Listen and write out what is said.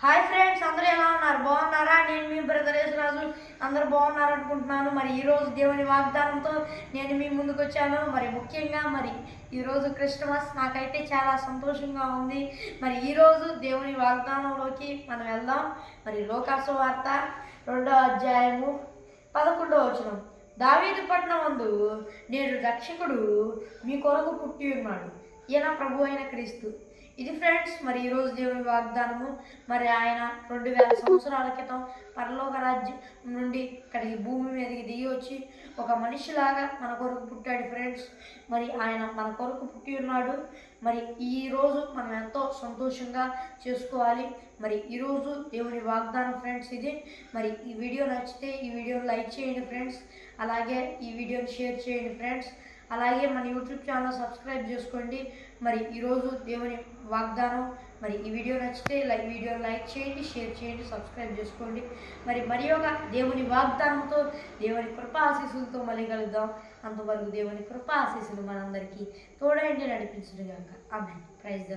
Hi friends, అందరూ ఎలా ఉన్నారు? బాగున్నారా? నేను మీ బ్రదర్ యేసురాజు. అందరూ బాగున్నారు అనుకుంటున్నాను. మరి ఈరోజు దేవుని వాగ్దానంతో నేను మీ ముందుకు వచ్చాను. మరి ముఖ్యంగా ఈరోజు క్రిస్టమస్. నాకైతే చాలా సంతోషంగా ఉంది. మరి ఈరోజు దేవుని వాగ్దానంలోకి మనం వెళ్దాం. మరి లోకాసు వార్త 2వ అధ్యాయము 11వ వచనం. దావీదు పట్టణమందు నేడు రక్షకుడు మీ కొరకు పుట్టి ఉన్నాడు, ఈయన ప్రభు అయిన క్రీస్తు. ఇది ఫ్రెండ్స్, మరి ఈరోజు దేవుని వాగ్దానము. మరి ఆయన 2000 సంవత్సరాల క్రితం పరలోక రాజ్యం నుండి ఇక్కడికి భూమి మీదకి దిగి వచ్చి ఒక మనిషిలాగా మన కొరకు పుట్టాడు ఫ్రెండ్స్. మరి ఆయన మన కొరకు పుట్టి ఉన్నాడు. మరి ఈరోజు మనం ఎంతో సంతోషంగా చేసుకోవాలి. మరి ఈరోజు దేవుని వాగ్దానం ఫ్రెండ్స్ ఇది. మరి ఈ వీడియో నచ్చితే ఈ వీడియోని లైక్ చేయండి ఫ్రెండ్స్. అలాగే ఈ వీడియోని షేర్ చేయండి ఫ్రెండ్స్. అలాగే మన యూట్యూబ్ ఛానల్ సబ్స్క్రైబ్ చేసుకోండి. మరి ఈరోజు దేవుని వాగ్దానం. మరి ఈ వీడియో నచ్చితే వీడియోని లైక్ చేయండి, షేర్ చేయండి, సబ్స్క్రైబ్ చేసుకోండి. మరి ఒక దేవుని వాగ్దానంతో, దేవుని కృపా ఆశీస్సులతో మళ్ళీ కలుద్దాం. అంతవరకు దేవుని కృపా ఆశీస్సులు మనందరికీ తోడైండి నడిపించును గాక. ఆమేన్. Praise the